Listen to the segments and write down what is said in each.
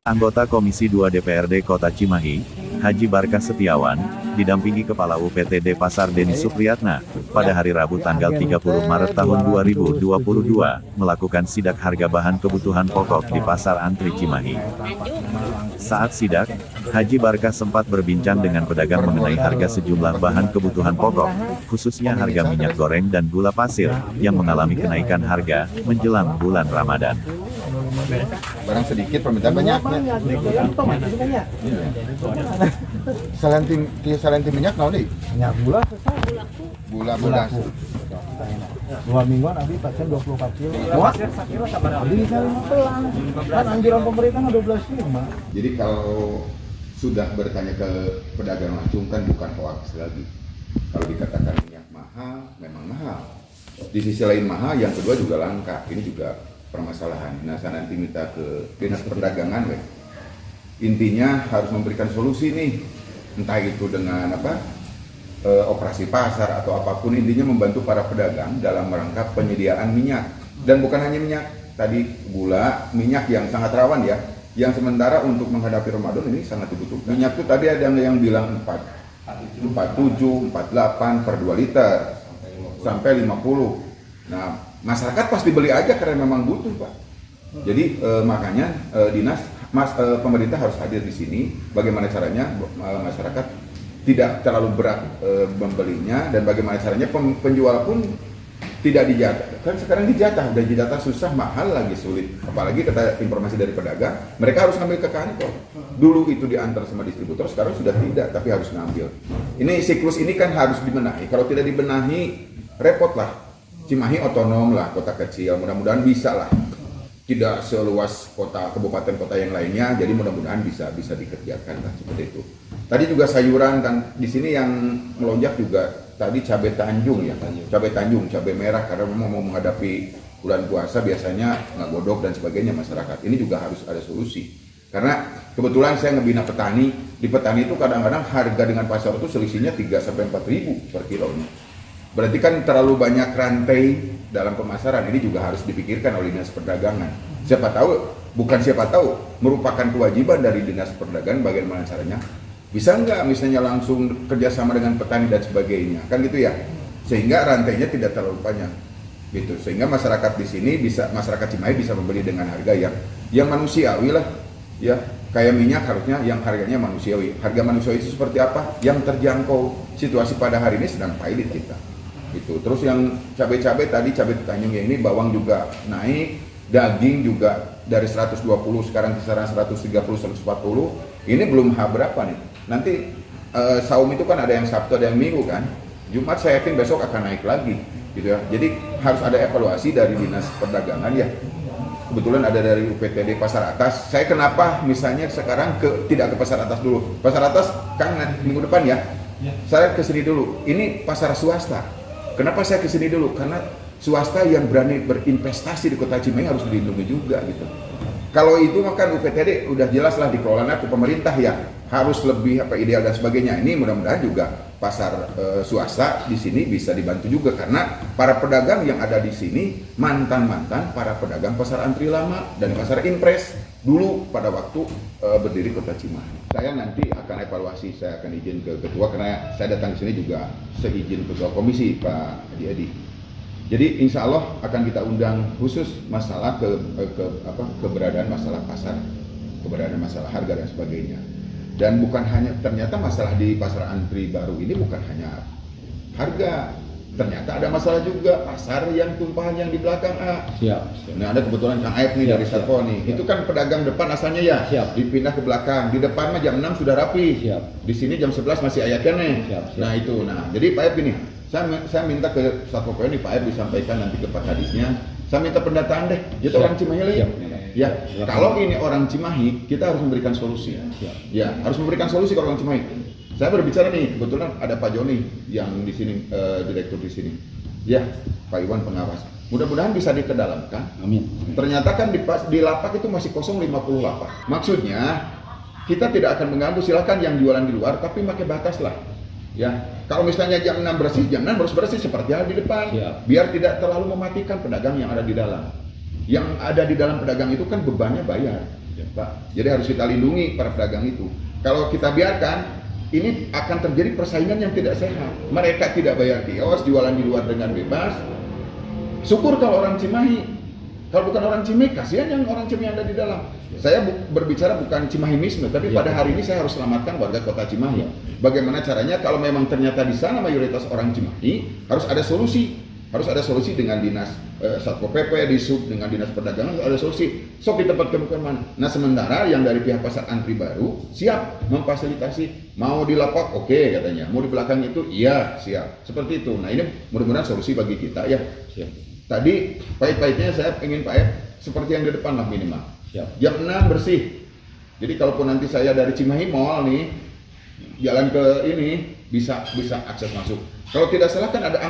Anggota Komisi 2 DPRD Kota Cimahi, Haji Barkah Setiawan, didampingi Kepala UPTD Pasar Deni Supriyatna, pada hari Rabu tanggal 30 Maret tahun 2022, melakukan sidak harga bahan kebutuhan pokok di Pasar Antri Cimahi. Saat sidak, Haji Barkah sempat berbincang dengan pedagang mengenai harga sejumlah bahan kebutuhan pokok, khususnya harga minyak goreng dan gula pasir, yang mengalami kenaikan harga menjelang bulan Ramadan. Barang sedikit permintaan banyak. Salenti minyak naon deui? Minyak gula Gula. 2 mingguan abis pasien 24 kilo. Muat? Abis bisa 15. Kan anjuran pemerintah 12,5. Jadi kalau sudah bertanya ke pedagang langsung kan bukan hoax lagi. Kalau dikatakan minyak mahal, memang mahal. Di sisi lain mahal, yang kedua juga langka. Ini juga permasalahan. Nah, saya nanti minta ke Dinas Perdagangan, intinya harus memberikan solusi nih, entah itu dengan operasi pasar atau apapun, intinya membantu para pedagang dalam rangka penyediaan minyak. Dan bukan hanya minyak, tadi gula, minyak yang sangat rawan ya, yang sementara untuk menghadapi Ramadan ini sangat dibutuhkan. Minyak itu tadi ada yang bilang 47, 48 per 2 liter sampai 50. Nah, masyarakat pasti beli aja karena memang butuh, Pak. Jadi makanya pemerintah harus hadir di sini. Bagaimana caranya masyarakat tidak terlalu berat membelinya, dan bagaimana caranya penjual pun tidak dijatah. Kan sekarang dijatah, udah dijatah susah, mahal lagi, sulit. Apalagi kata informasi dari pedagang, mereka harus ngambil ke kantor. Dulu itu diantar sama distributor, sekarang sudah tidak, tapi harus ngambil. Ini siklus ini kan harus dibenahi. Kalau tidak dibenahi, repot lah. Cimahi otonom lah, kota kecil, mudah-mudahan bisa lah, tidak seluas kabupaten kota yang lainnya, jadi mudah-mudahan bisa dikerjakan lah seperti itu. Tadi juga sayuran kan di sini yang melonjak juga, tadi cabai Tanjung ya, cabai Tanjung, cabai merah, karena memang mau menghadapi bulan puasa biasanya nggak godok dan sebagainya masyarakat. Ini juga harus ada solusi, karena kebetulan saya ngebina petani, di petani itu kadang-kadang harga dengan pasar itu selisihnya 3-4 ribu per kilonya. Berarti kan terlalu banyak rantai dalam pemasaran. Ini juga harus dipikirkan oleh Dinas Perdagangan. Siapa tahu, merupakan kewajiban dari Dinas Perdagangan bagaimana caranya. Bisa nggak misalnya langsung kerjasama dengan petani dan sebagainya, kan gitu ya. Sehingga rantainya tidak terlalu banyak, gitu. Sehingga masyarakat di sini masyarakat Cimahi bisa membeli dengan harga yang manusiawi lah, ya. Kayak minyak harusnya yang harganya manusiawi. Harga manusiawi itu seperti apa? Yang terjangkau. Situasi pada hari ini sedang pahit kita. Gitu. Terus yang cabai-cabai tadi, cabai Tanjung ini, bawang juga naik, daging juga dari 120 sekarang kisaran 130-140. Ini belum berapa nih. Nanti saum itu kan ada yang Sabtu, ada yang Minggu kan. Jumat saya yakin besok akan naik lagi, gitu ya. Jadi harus ada evaluasi dari Dinas Perdagangan ya. Kebetulan ada dari UPTD Pasar Atas. Saya kenapa misalnya sekarang tidak ke Pasar Atas dulu. Pasar Atas kan minggu depan ya. Saya kesini dulu. Ini pasar swasta. Kenapa saya kesini dulu? Karena swasta yang berani berinvestasi di Kota Cimahi harus dilindungi juga gitu. Kalau itu makan UPTD udah jelas lah dikelola ke pemerintah ya, harus lebih ideal dan sebagainya. Ini mudah-mudahan juga pasar swasta di sini bisa dibantu juga, karena para pedagang yang ada di sini mantan para pedagang pasar antri lama dan pasar impres dulu pada waktu berdiri Kota Cimahi. Saya nanti akan evaluasi, saya akan izin ke ketua, karena saya datang ke sini juga seizin ketua komisi Pak Adi. Jadi insya Allah akan kita undang khusus masalah keberadaan masalah pasar, keberadaan masalah harga dan sebagainya. Dan bukan hanya, ternyata masalah di pasar antri baru ini bukan hanya harga, ternyata ada masalah juga pasar yang tumpahan yang di belakang. Siap. Nah, ada kebetulan Kang Aib nih dari Satpol nih. Itu kan pedagang depan asalnya ya. Siap. Dipindah ke belakang. Di depan mah jam 6 sudah rapi. Siap. Di sini jam 11 masih ayatnya nih. Siap. Nah itu. Nah, jadi Pak Aib ini, saya minta ke Satpol PP ini, Pak Aib disampaikan nanti ke Pak Kadisnya. Saya minta pendataan deh. Jadi orang Cimahi lagi. Ya, kalau ini orang Cimahi, kita harus memberikan solusi. Ya, harus memberikan solusi kalau orang Cimahi. Saya berbicara nih, kebetulan ada Pak Joni yang di sini, direktur di sini. Ya, Pak Iwan pengawas. Mudah-mudahan bisa dikedalamkan. Amin. Ternyata kan di lapak itu masih kosong 50 lapak. Maksudnya kita tidak akan mengganggu, silakan yang jualan di luar, tapi pakai batas lah. Ya, kalau misalnya jam 6 bersih, jam 6 harus bersih seperti yang di depan. Biar tidak terlalu mematikan pedagang yang ada di dalam. Yang ada di dalam pedagang itu kan bebannya bayar. Pak. Jadi harus kita lindungi para pedagang itu. Kalau kita biarkan, ini akan terjadi persaingan yang tidak sehat. Mereka tidak bayar kios, jualan di luar dengan bebas. Syukur kalau orang Cimahi. Kalau bukan orang Cimahi, kasihan yang orang Cimahi yang ada di dalam. Saya berbicara bukan Cimahimisme, tapi pada hari ini saya harus selamatkan warga kota Cimahi. Bagaimana caranya kalau memang ternyata di sana mayoritas orang Cimahi, harus ada solusi. Harus ada solusi dengan dinas Satpol PP, di sub dengan dinas perdagangan, harus ada solusi. Sok di tempat kebukaan mana. Nah sementara yang dari pihak pasar antri baru siap memfasilitasi. Mau di lapak, oke katanya. Mau di belakang itu, iya siap. Seperti itu. Nah ini mudah-mudahan solusi bagi kita ya. Siap. Tadi pahit-pahitnya saya ingin Pak Ed seperti yang di depan lah minimal. Siap. Jam 6 bersih. Jadi kalaupun nanti saya dari Cimahi Mall nih jalan ke ini bisa akses masuk. Kalau tidak salah kan ada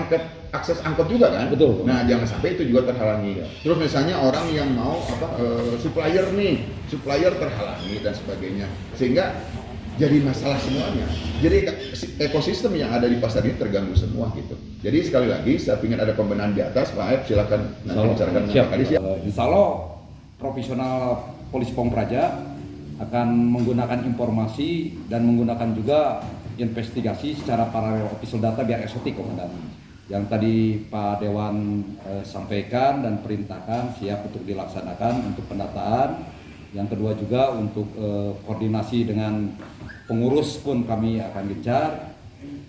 akses angkot juga kan? Betul. Nah jangan sampai itu juga terhalangi. Terus misalnya orang yang mau supplier terhalangi dan sebagainya, sehingga jadi masalah semuanya. Jadi ekosistem yang ada di pasar ini terganggu semua gitu. Jadi sekali lagi saya ingin ada pembenahan di atas, Pak Aib silakan nanti bicarakan dengan Pak Kadis ya. Insya Allah profesional Polisi Pamung Praja akan menggunakan informasi dan menggunakan juga investigasi secara paralel official data biar esotik komandan. Yang tadi Pak Dewan sampaikan dan perintahkan siap untuk dilaksanakan untuk pendataan. Yang kedua juga untuk koordinasi dengan pengurus pun kami akan gencar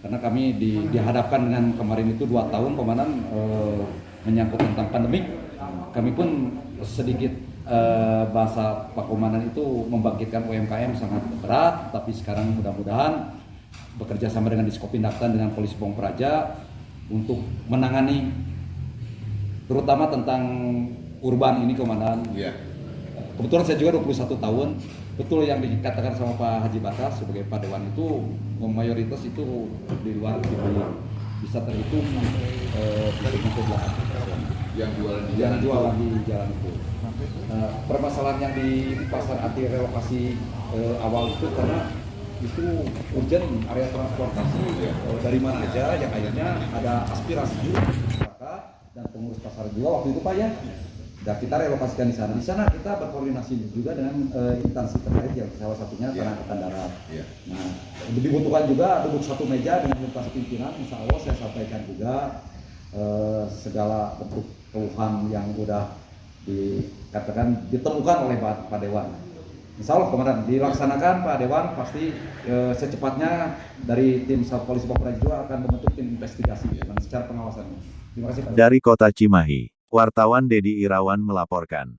karena kami dihadapkan dengan kemarin itu 2 tahun komandan menyangkut tentang pandemik. Kami pun sedikit bahasa Pak Komandan itu membangkitkan UMKM sangat berat, tapi sekarang mudah-mudahan bekerja sama dengan Diskopindaktan dengan Polisi Pamung Praja untuk menangani terutama tentang urban ini komandan. Yeah. Kebetulan saya juga 21 tahun. Betul yang dikatakan sama Pak Haji Batas sebagai Pak Dewan itu mayoritas itu di luar bisa terhitung yang jualan di jalan itu. Permasalahan yang di pasar anti relokasi awal itu karena itu urgent area transportasi dari mana aja yang akhirnya ada aspirasi masyarakat dan pengurus pasar juga waktu itu Pak ya. Dan kita relokasikan di sana. Di sana kita berkoordinasi juga dengan instansi terkait yang salah satunya Tanah Angkatan Darat. Nah, dibutuhkan juga duduk satu meja dengan lintas pimpinan. Insya Allah saya sampaikan juga segala bentuk keluhan yang sudah dikatakan ditemukan oleh Pak Dewan. Insya Allah Komandan dilaksanakan Pak Dewan pasti secepatnya dari tim Satpol Polisi Pamung Praja juga akan membentuk tim investigasi dan secara pengawasan. Terima kasih Pak. Dari Kota Cimahi, wartawan Dedi Irawan melaporkan.